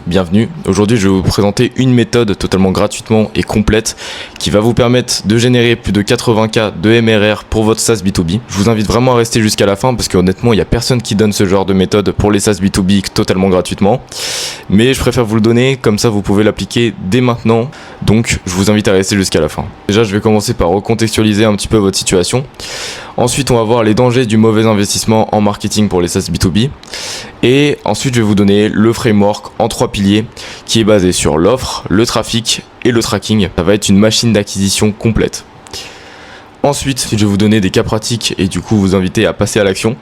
bienvenue. Aujourd'hui je vais vous présenter une méthode totalement gratuitement et complète qui va vous permettre de générer plus de 80K de MRR pour votre SaaS B2B. Je vous invite vraiment à rester jusqu'à la fin parce que honnêtement il n'y a personne qui donne ce genre de méthode pour les SaaS B2B totalement gratuitement. Mais je préfère vous le donner, comme ça vous pouvez l'appliquer dès maintenant. Donc je vous invite à rester jusqu'à la fin. Déjà je vais commencer par recontextualiser un petit peu votre situation. Ensuite on va voir les dangers du mauvais investissement en marketing pour les SaaS B2B. Et ensuite je vais vous donner le framework en 3 piliers qui est basé sur l'offre, le trafic et le tracking. Ça va être une machine d'acquisition complète. Ensuite, je vais vous donner des cas pratiques et du coup vous inviter à passer à l'action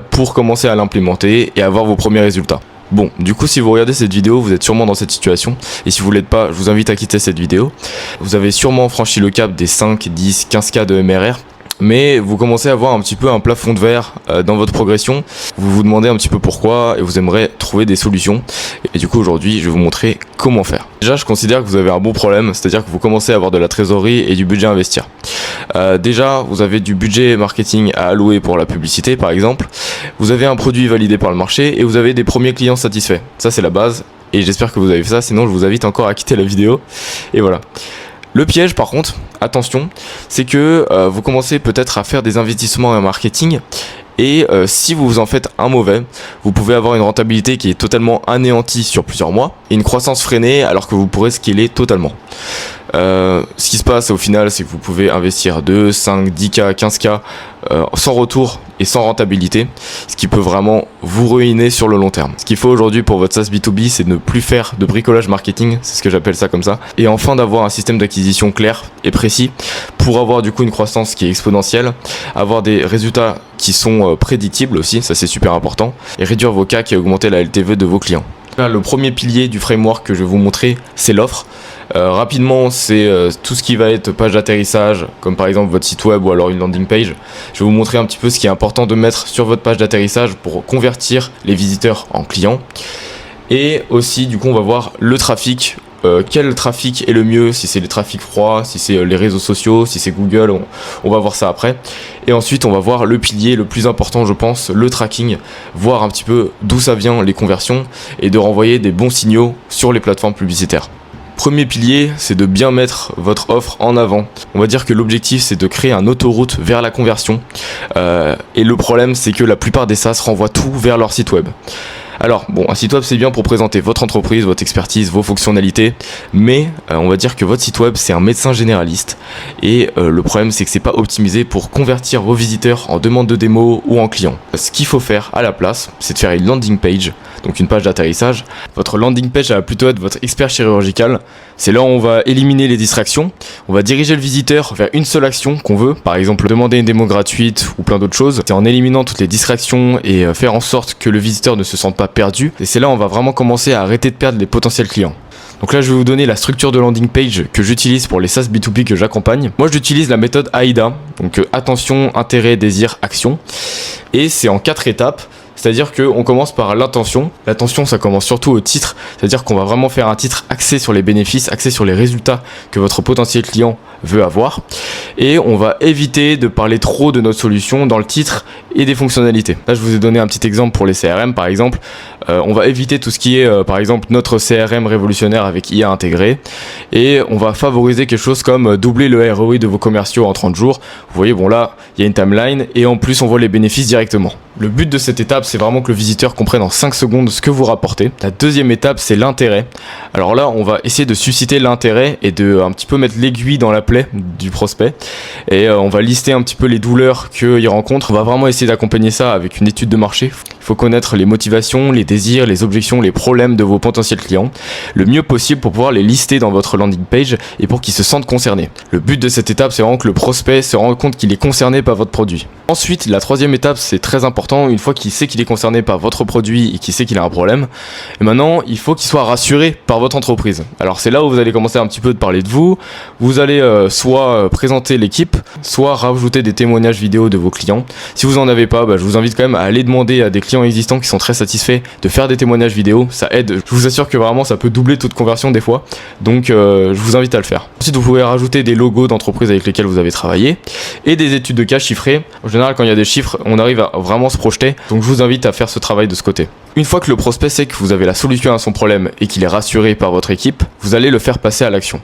pour commencer à l'implémenter et avoir vos premiers résultats. Bon, du coup si vous regardez cette vidéo, vous êtes sûrement dans cette situation et si vous ne l'êtes pas, je vous invite à quitter cette vidéo. Vous avez sûrement franchi le cap des 5, 10, 15K de MRR. Mais vous commencez à voir un petit peu un plafond de verre dans votre progression. Vous vous demandez un petit peu pourquoi et vous aimeriez trouver des solutions. Et du coup aujourd'hui je vais vous montrer comment faire. Déjà je considère que vous avez un bon problème, c'est-à-dire que vous commencez à avoir de la trésorerie et du budget à investir. Déjà vous avez du budget marketing à allouer pour la publicité par exemple. Vous avez un produit validé par le marché et vous avez des premiers clients satisfaits. Ça c'est la base et j'espère que vous avez fait ça, sinon je vous invite encore à quitter la vidéo. Et voilà. Le piège par contre, attention, c'est que vous commencez peut-être à faire des investissements en marketing et si vous en faites un mauvais, vous pouvez avoir une rentabilité qui est totalement anéantie sur plusieurs mois et une croissance freinée alors que vous pourrez scaler totalement. Ce qui se passe au final, c'est que vous pouvez investir 2, 5, 10K, 15K sans retour et sans rentabilité, ce qui peut vraiment vous ruiner sur le long terme. Ce qu'il faut aujourd'hui pour votre SaaS B2B, c'est de ne plus faire de bricolage marketing, c'est ce que j'appelle ça comme ça, et enfin d'avoir un système d'acquisition clair et précis pour avoir du coup une croissance qui est exponentielle, avoir des résultats qui sont prédictibles aussi, ça c'est super important, et réduire vos CAC et augmenter la LTV de vos clients. Là, le premier pilier du framework que je vais vous montrer, c'est l'offre. Rapidement, c'est tout ce qui va être page d'atterrissage, comme par exemple votre site web ou alors une landing page. Je vais vous montrer un petit peu ce qui est important de mettre sur votre page d'atterrissage pour convertir les visiteurs en clients. Et aussi, du coup, on va voir le trafic. Quel trafic est le mieux, si c'est les trafics froids, si c'est les réseaux sociaux, si c'est Google, on va voir ça après. Et ensuite on va voir le pilier le plus important je pense, le tracking, voir un petit peu d'où ça vient les conversions et de renvoyer des bons signaux sur les plateformes publicitaires. Premier pilier, c'est de bien mettre votre offre en avant. On va dire que l'objectif c'est de créer un autoroute vers la conversion et le problème c'est que la plupart des SaaS renvoient tout vers leur site web. Alors bon, un site web c'est bien pour présenter votre entreprise, votre expertise, vos fonctionnalités, mais on va dire que votre site web c'est un médecin généraliste et le problème c'est que c'est pas optimisé pour convertir vos visiteurs en demande de démo ou en clients. Ce qu'il faut faire à la place, c'est de faire une landing page, donc une page d'atterrissage. Votre landing page ça va plutôt être votre expert chirurgical, c'est là où on va éliminer les distractions, on va diriger le visiteur vers une seule action qu'on veut, par exemple demander une démo gratuite ou plein d'autres choses. C'est en éliminant toutes les distractions et faire en sorte que le visiteur ne se sente pas perdu, et c'est là où on va vraiment commencer à arrêter de perdre les potentiels clients. Donc là je vais vous donner la structure de landing page que j'utilise pour les SaaS B2B que j'accompagne. Moi j'utilise la méthode AIDA, donc attention, intérêt, désir, action, et c'est en 4 étapes. C'est-à-dire qu'on commence par l'intention. L'intention, ça commence surtout au titre. C'est-à-dire qu'on va vraiment faire un titre axé sur les bénéfices, axé sur les résultats que votre potentiel client veut avoir. Et on va éviter de parler trop de notre solution dans le titre et des fonctionnalités. Là, je vous ai donné un petit exemple pour les CRM, par exemple. On va éviter tout ce qui est, par exemple, notre CRM révolutionnaire avec IA intégré. Et on va favoriser quelque chose comme doubler le ROI de vos commerciaux en 30 jours. Vous voyez, bon là, il y a une timeline et en plus, on voit les bénéfices directement. Le but de cette étape, c'est vraiment que le visiteur comprenne en 5 secondes ce que vous rapportez. La deuxième étape, c'est l'intérêt. Alors là, on va essayer de susciter l'intérêt et de un petit peu mettre l'aiguille dans la plaie du prospect. Et on va lister un petit peu les douleurs qu'il rencontre. On va vraiment essayer d'accompagner ça avec une étude de marché. Il faut connaître les motivations, les désirs, les objections, les problèmes de vos potentiels clients le mieux possible pour pouvoir les lister dans votre landing page et pour qu'ils se sentent concernés. Le but de cette étape, c'est vraiment que le prospect se rende compte qu'il est concerné par votre produit. Ensuite, la troisième étape, c'est très important. Une fois qu'il sait qu'il est concerné par votre produit et qu'il sait qu'il a un problème, et maintenant, il faut qu'il soit rassuré par votre entreprise. Alors c'est là où vous allez commencer un petit peu de parler de vous. Vous allez soit présenter l'équipe, soit rajouter des témoignages vidéo de vos clients. Si vous en avez pas, je vous invite quand même à aller demander à des clients existants qui sont très satisfaits de faire des témoignages vidéo. Ça aide. Je vous assure que vraiment ça peut doubler toute conversion des fois. Donc je vous invite à le faire. Ensuite, vous pouvez rajouter des logos d'entreprises avec lesquelles vous avez travaillé et des études de cas chiffrées. En général, quand il y a des chiffres, on arrive à vraiment se projeter. Donc je vous invite à faire ce travail de ce côté. Une fois que le prospect sait que vous avez la solution à son problème et qu'il est rassuré par votre équipe, vous allez le faire passer à l'action.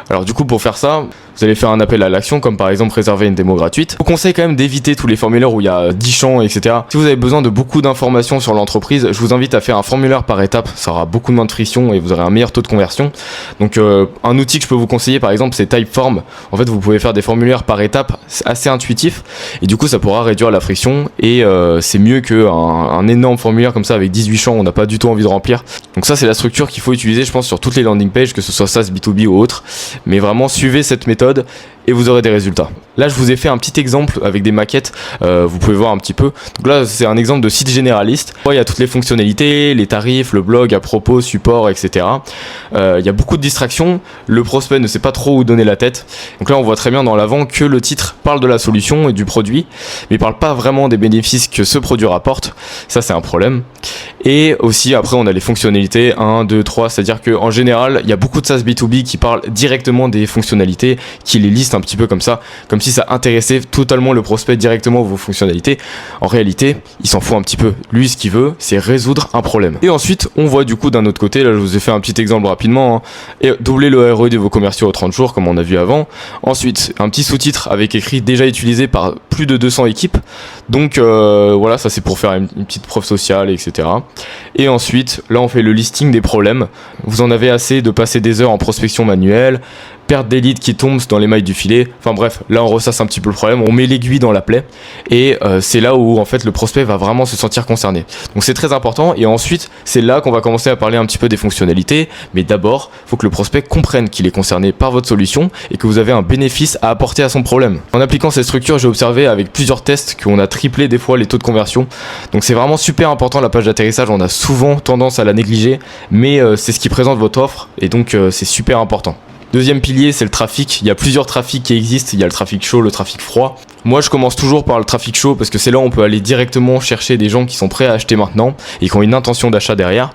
Alors du coup, pour faire ça, vous allez faire un appel à l'action, comme par exemple réserver une démo gratuite. Je vous conseille quand même d'éviter tous les formulaires où il y a 10 champs, etc. Si vous avez besoin de beaucoup d'informations sur l'entreprise, je vous invite à faire un formulaire par étape. Ça aura beaucoup moins de friction et vous aurez un meilleur taux de conversion. Donc un outil que je peux vous conseiller par exemple, c'est Typeform. En fait, vous pouvez faire des formulaires par étape, c'est assez intuitif et du coup ça pourra réduire la friction et c'est mieux qu'un énorme formulaire comme ça avec 18 champs, on n'a pas du tout envie de remplir. Donc ça c'est la structure qu'il faut utiliser je pense sur toutes les landing pages, que ce soit SaaS, B2B ou autre. Mais vraiment suivez cette méthode et vous aurez des résultats. Là je vous ai fait un petit exemple avec des maquettes, vous pouvez voir un petit peu. Donc là c'est un exemple de site généraliste. Il y a toutes les fonctionnalités, les tarifs, le blog à propos, support, etc. Il y a beaucoup de distractions, le prospect ne sait pas trop où donner la tête. Donc là on voit très bien dans l'avant que le titre parle de la solution et du produit, mais il parle pas vraiment des bénéfices que ce produit rapporte. Ça c'est un problème. Et aussi après on a les fonctionnalités 1, 2, 3, c'est-à-dire qu'en général il y a beaucoup de SaaS B2B qui parlent directement des fonctionnalités, qui les listent un petit peu comme ça, comme si ça intéressait totalement le prospect directement vos fonctionnalités. En réalité, il s'en fout un petit peu. Lui, ce qu'il veut, c'est résoudre un problème. Et ensuite, on voit du coup d'un autre côté, là je vous ai fait un petit exemple rapidement, et doubler le ROI de vos commerciaux aux 30 jours, comme on a vu avant. Ensuite, un petit sous-titre avec écrit déjà utilisé par plus de 200 équipes. Donc voilà, ça c'est pour faire une petite preuve sociale, etc. Et ensuite, là on fait le listing des problèmes. Vous en avez assez de passer des heures en prospection manuelle, perdre des leads qui tombent dans les mailles du filet. Enfin bref, là on ressasse un petit peu le problème, on met l'aiguille dans la plaie et c'est là où en fait le prospect va vraiment se sentir concerné. Donc c'est très important et ensuite c'est là qu'on va commencer à parler un petit peu des fonctionnalités, mais d'abord il faut que le prospect comprenne qu'il est concerné par votre solution et que vous avez un bénéfice à apporter à son problème. En appliquant cette structure, j'ai observé avec plusieurs tests qu'on a triplé des fois les taux de conversion. Donc c'est vraiment super important la page d'atterrissage, on a souvent tendance à la négliger, mais c'est ce qui présente votre offre et donc c'est super important. Deuxième pilier, c'est le trafic. Il y a plusieurs trafics qui existent. Il y a le trafic chaud, le trafic froid. Moi, je commence toujours par le trafic chaud parce que c'est là où on peut aller directement chercher des gens qui sont prêts à acheter maintenant et qui ont une intention d'achat derrière.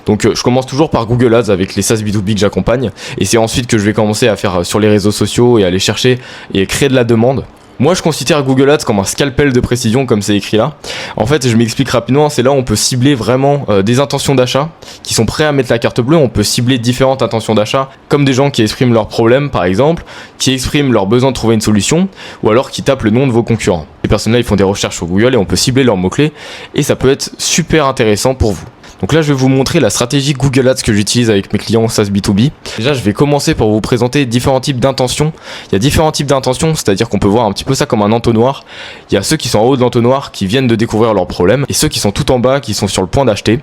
Donc, je commence toujours par Google Ads avec les SaaS B2B que j'accompagne. Et c'est ensuite que je vais commencer à faire sur les réseaux sociaux et aller chercher et créer de la demande. Moi, je considère Google Ads comme un scalpel de précision, comme c'est écrit là. En fait, je m'explique rapidement, c'est là où on peut cibler vraiment des intentions d'achat qui sont prêts à mettre la carte bleue. On peut cibler différentes intentions d'achat, comme des gens qui expriment leurs problèmes, par exemple, qui expriment leur besoin de trouver une solution, ou alors qui tapent le nom de vos concurrents. Ces personnes-là, ils font des recherches sur Google et on peut cibler leurs mots-clés, et ça peut être super intéressant pour vous. Donc là, je vais vous montrer la stratégie Google Ads que j'utilise avec mes clients SaaS B2B. Déjà, je vais commencer par vous présenter différents types d'intentions. Il y a différents types d'intentions, c'est-à-dire qu'on peut voir un petit peu ça comme un entonnoir. Il y a ceux qui sont en haut de l'entonnoir, qui viennent de découvrir leurs problèmes, et ceux qui sont tout en bas, qui sont sur le point d'acheter.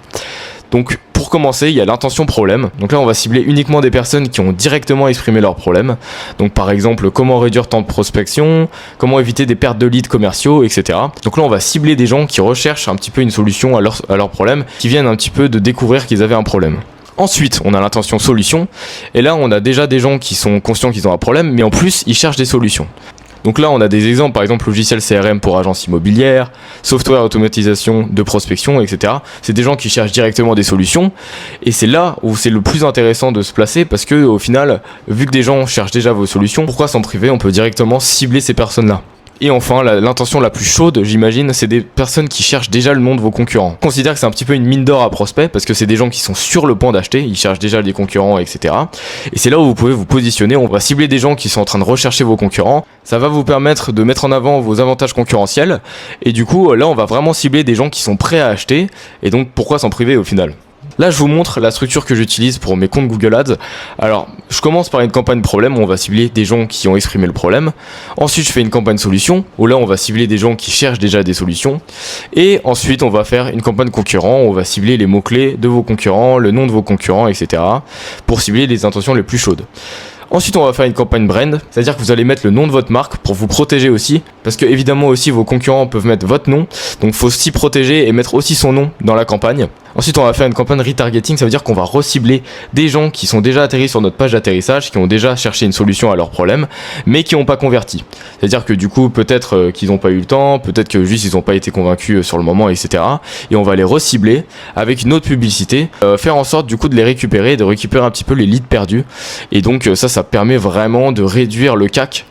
Donc pour commencer, il y a l'intention problème. Donc là, on va cibler uniquement des personnes qui ont directement exprimé leurs problèmes. Donc par exemple, comment réduire temps de prospection, comment éviter des pertes de leads commerciaux, etc. Donc là, on va cibler des gens qui recherchent un petit peu une solution à leurs problèmes, qui viennent un petit peu de découvrir qu'ils avaient un problème. Ensuite, on a l'intention solution. Et là, on a déjà des gens qui sont conscients qu'ils ont un problème, mais en plus, ils cherchent des solutions. Donc là, on a des exemples, par exemple logiciel CRM pour agences immobilières, software automatisation de prospection, etc. C'est des gens qui cherchent directement des solutions et c'est là où c'est le plus intéressant de se placer parce que au final, vu que des gens cherchent déjà vos solutions, pourquoi s'en priver? On peut directement cibler ces personnes-là. Et enfin, l'intention la plus chaude, j'imagine, c'est des personnes qui cherchent déjà le nom de vos concurrents. Je considère que c'est un petit peu une mine d'or à prospect parce que c'est des gens qui sont sur le point d'acheter, ils cherchent déjà des concurrents, etc. Et c'est là où vous pouvez vous positionner. On va cibler des gens qui sont en train de rechercher vos concurrents. Ça va vous permettre de mettre en avant vos avantages concurrentiels. Et du coup, là, on va vraiment cibler des gens qui sont prêts à acheter. Et donc, pourquoi s'en priver au final ? Là, je vous montre la structure que j'utilise pour mes comptes Google Ads. Alors, je commence par une campagne problème où on va cibler des gens qui ont exprimé le problème. Ensuite, je fais une campagne solution où là, on va cibler des gens qui cherchent déjà des solutions. Et ensuite, on va faire une campagne concurrent où on va cibler les mots-clés de vos concurrents, le nom de vos concurrents, etc. pour cibler les intentions les plus chaudes. Ensuite, on va faire une campagne brand, c'est-à-dire que vous allez mettre le nom de votre marque pour vous protéger aussi, parce que évidemment aussi vos concurrents peuvent mettre votre nom, donc faut s'y protéger et mettre aussi son nom dans la campagne. Ensuite, on va faire une campagne retargeting, ça veut dire qu'on va recibler des gens qui sont déjà atterris sur notre page d'atterrissage, qui ont déjà cherché une solution à leur problème, mais qui n'ont pas converti. C'est-à-dire que du coup, peut-être qu'ils n'ont pas eu le temps, peut-être que juste ils n'ont pas été convaincus sur le moment, etc. Et on va les recibler avec une autre publicité, faire en sorte du coup de les récupérer, de récupérer un petit peu les leads perdus. Et donc ça permet vraiment de réduire le CAC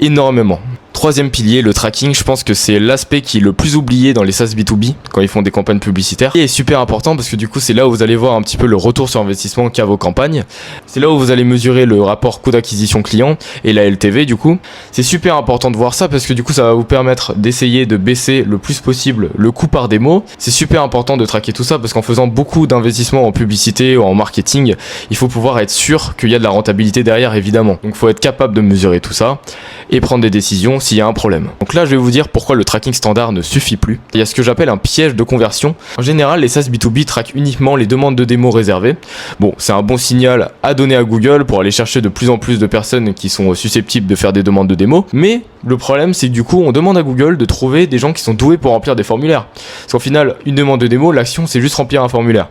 énormément. troisième pilier, le tracking, je pense que c'est l'aspect qui est le plus oublié dans les SaaS B2B quand ils font des campagnes publicitaires. Et est super important parce que du coup c'est là où vous allez voir un petit peu le retour sur investissement qu'a vos campagnes. C'est là où vous allez mesurer le rapport coût d'acquisition client et la LTV du coup. C'est super important de voir ça parce que du coup ça va vous permettre d'essayer de baisser le plus possible le coût par démo. C'est super important de traquer tout ça parce qu'en faisant beaucoup d'investissements en publicité ou en marketing, il faut pouvoir être sûr qu'il y a de la rentabilité derrière évidemment. Donc il faut être capable de mesurer tout ça et prendre des décisions s'il y a un problème. Donc là je vais vous dire pourquoi le tracking standard ne suffit plus. Il y a ce que j'appelle un piège de conversion. En général les SaaS B2B traquent uniquement les demandes de démo réservées. Bon, c'est un bon signal à donner à Google pour aller chercher de plus en plus de personnes qui sont susceptibles de faire des demandes de démo. Mais le problème c'est que du coup on demande à Google de trouver des gens qui sont doués pour remplir des formulaires. Parce qu'au final une demande de démo, l'action c'est juste remplir un formulaire.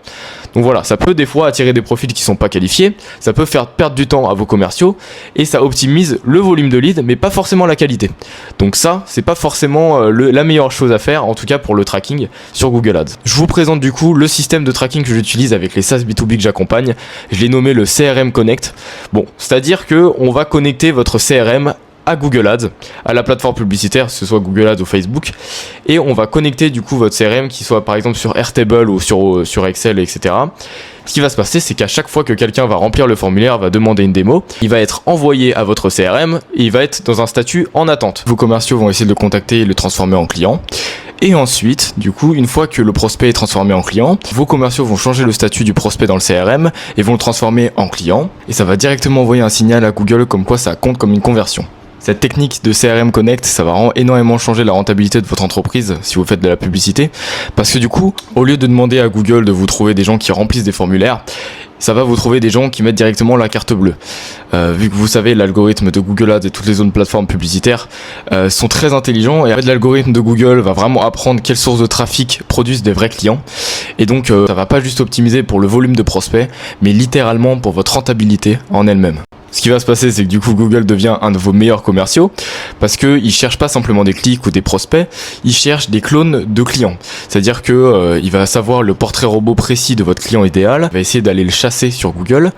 Donc voilà, ça peut des fois attirer des profils qui sont pas qualifiés, ça peut faire perdre du temps à vos commerciaux et ça optimise le volume de leads mais pas forcément la qualité. Donc ça, c'est pas forcément la meilleure chose à faire, en tout cas pour le tracking sur Google Ads. Je vous présente du coup le système de tracking que j'utilise avec les SaaS B2B que j'accompagne. Je l'ai nommé le CRM Connect. Bon, c'est-à-dire que on va connecter votre CRM à Google Ads, à la plateforme publicitaire, que ce soit Google Ads ou Facebook, et on va connecter du coup votre CRM, qui soit par exemple sur Airtable ou sur Excel, etc. Ce qui va se passer, c'est qu'à chaque fois que quelqu'un va remplir le formulaire, va demander une démo, il va être envoyé à votre CRM et il va être dans un statut en attente. Vos commerciaux vont essayer de le contacter et le transformer en client. Et ensuite, du coup, une fois que le prospect est transformé en client, vos commerciaux vont changer le statut du prospect dans le CRM et vont le transformer en client. Et ça va directement envoyer un signal à Google comme quoi ça compte comme une conversion. Cette technique de CRM Connect, ça va énormément changer la rentabilité de votre entreprise si vous faites de la publicité. Parce que du coup, au lieu de demander à Google de vous trouver des gens qui remplissent des formulaires, ça va vous trouver des gens qui mettent directement la carte bleue. Vu que vous savez, l'algorithme de Google Ads et toutes les autres plateformes publicitaires sont très intelligents. Et en fait, l'algorithme de Google va vraiment apprendre quelles sources de trafic produisent des vrais clients. Et donc, ça va pas juste optimiser pour le volume de prospects, mais littéralement pour votre rentabilité en elle-même. Ce qui va se passer, c'est que du coup Google devient un de vos meilleurs commerciaux parce qu'il cherche pas simplement des clics ou des prospects, il cherche des clones de clients. C'est-à-dire que il va savoir le portrait robot précis de votre client idéal, il va essayer d'aller le chasser sur Google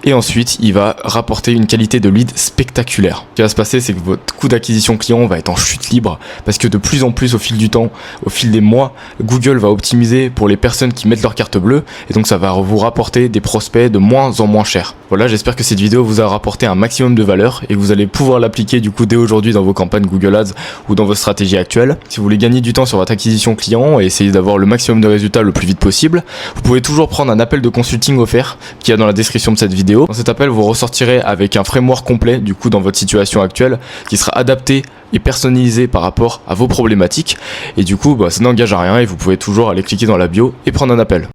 et ensuite il va rapporter une qualité de lead spectaculaire. Ce qui va se passer, c'est que votre coût d'acquisition client va être en chute libre parce que de plus en plus au fil du temps, au fil des mois, Google va optimiser pour les personnes qui mettent leur carte bleue et donc ça va vous rapporter des prospects de moins en moins chers. Voilà, j'espère que cette vidéo vous a rapporté un maximum de valeur et que vous allez pouvoir l'appliquer du coup dès aujourd'hui dans vos campagnes Google Ads ou dans vos stratégies actuelles. Si vous voulez gagner du temps sur votre acquisition client et essayer d'avoir le maximum de résultats le plus vite possible, vous pouvez toujours prendre un appel de consulting offert qui est dans la description de cette vidéo. Dans cet appel, vous ressortirez avec un framework complet du coup dans votre situation actuelle qui sera adapté et personnalisé par rapport à vos problématiques et du coup ça n'engage à rien et vous pouvez toujours aller cliquer dans la bio et prendre un appel.